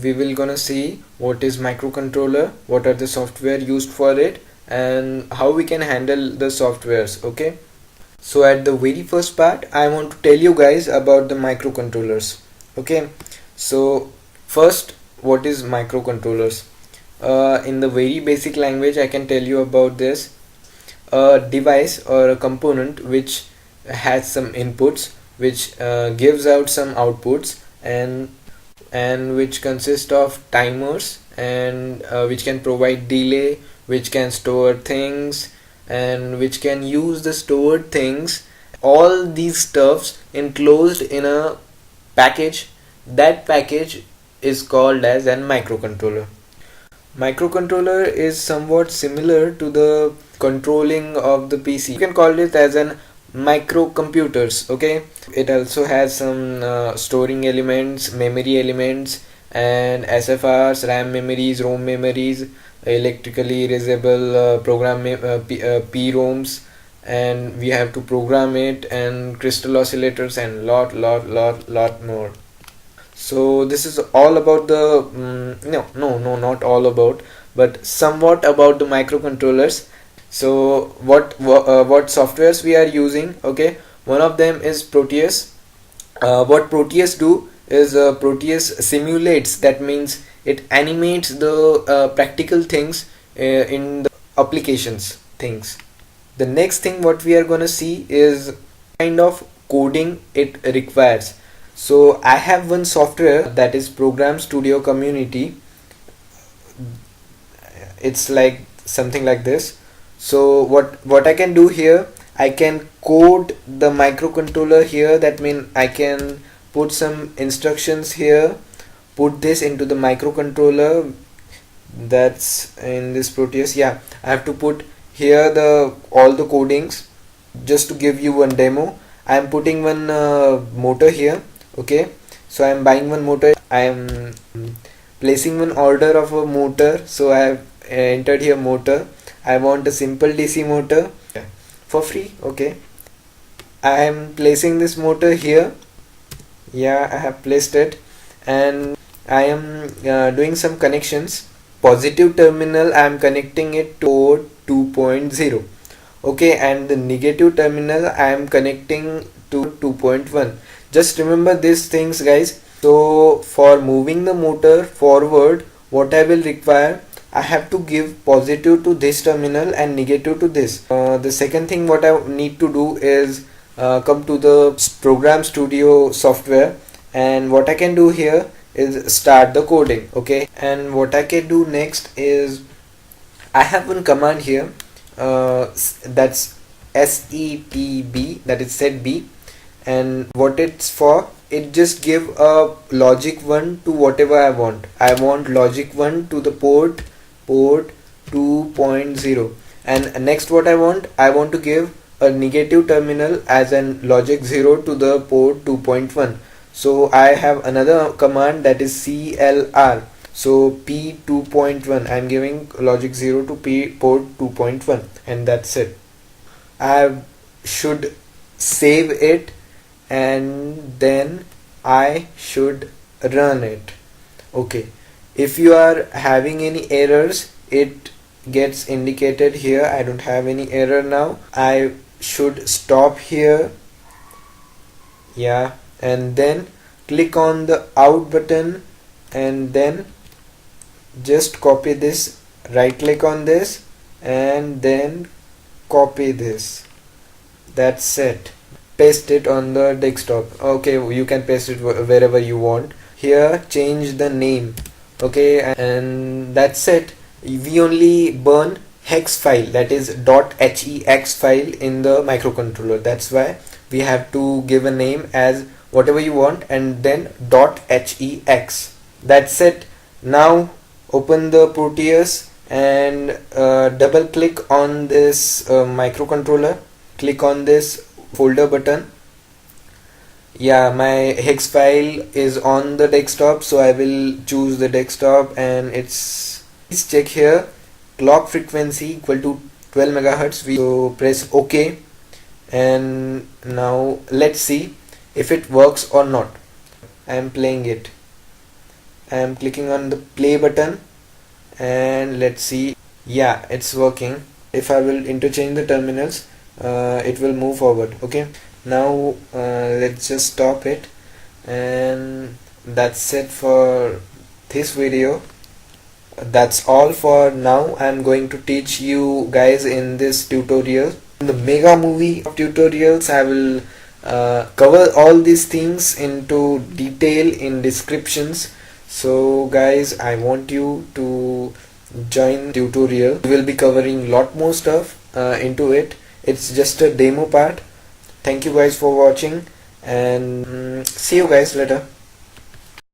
we will gonna see what is microcontroller, what are the software used for it, and how we can handle the softwares. Okay, so at the very first part I want to tell you guys about the microcontrollers. Okay, so first, what is microcontrollers? In the very basic language I can tell you about this: a device or a component which has some inputs, which gives out some outputs, and which consist of timers, and which can provide delay, which can store things, and which can use the stored things, all these stuffs enclosed in a package. That package is called as an microcontroller. Microcontroller is somewhat similar to the controlling of the PC. You can call it as an microcomputers. Okay, it also has some storing elements, memory elements, and SFRs, RAM memories, ROM memories, electrically erasable PROMs, and we have to program it, and crystal oscillators, and lot more. So this is all about the no, not all about, but somewhat about the microcontrollers. So what softwares we are using? Okay, one of them is Proteus. What Proteus do is Proteus simulates, that means it animates the practical things in the applications things. The next thing what we are gonna see is kind of coding it requires. So I have one software that is Program Studio Community. It's like something like this. So what I can do here, I can code the microcontroller here. That means I can put some instructions here, put this into the microcontroller. That's in this Proteus. Yeah, I have to put here all the codings. Just to give you one demo, I am putting one motor here. Okay, so I am buying one motor. I am placing one order of a motor, so I have entered here motor. I want a simple DC motor for free. Okay, I am placing this motor here. Yeah, I have placed it, and I am doing some connections. Positive terminal, I am connecting it to port 2.0. Okay, and the negative terminal I am connecting to 2.1. Just remember these things, guys. So for moving the motor forward, what I will require, I have to give positive to this terminal and negative to this. The second thing what I need to do is come to the Program Studio software, and what I can do here is start the coding. Okay, and what I can do next is I have one command here, that's SETB, that is set B, and what it's for, it just give a logic 1 to whatever I want. I want logic 1 to the port 2.0, and next what I want to give a negative terminal as an logic 0 to the port 2.1. so I have another command, that is CLR. So P 2.1, I'm giving logic 0 to P port 2.1, and that's it. I should save it, and then I should run it. Okay, if you are having any errors, it gets indicated here. I don't have any error now. I should stop here. Yeah, and then click on the out button, and then just copy this, right click on this, and then copy this. That's it. Paste it on the desktop. Okay, you can paste it wherever you want. Here change the name. Okay, and that's it. We only burn hex file, that is .hex file in the microcontroller. That's why we have to give a name as whatever you want, and then .hex. That's it. Now open the Proteus and double click on this microcontroller. Click on this folder button. Yeah, my hex file is on the desktop, so I will choose the desktop, and please check here, clock frequency equal to 12 megahertz. So press OK, and now let's see if it works or not. I am playing it. I am clicking on the play button, and let's see. Yeah, it's working. If I will interchange the terminals, it will move forward. Okay, now let's just stop it, and that's it for this video. That's all for now. I'm going to teach you guys in this tutorial. In the mega movie of tutorials, I will cover all these things into detail in descriptions. So guys, I want you to join tutorial. We will be covering lot more stuff into it. It's just a demo part. Thank you guys for watching, and see you guys later.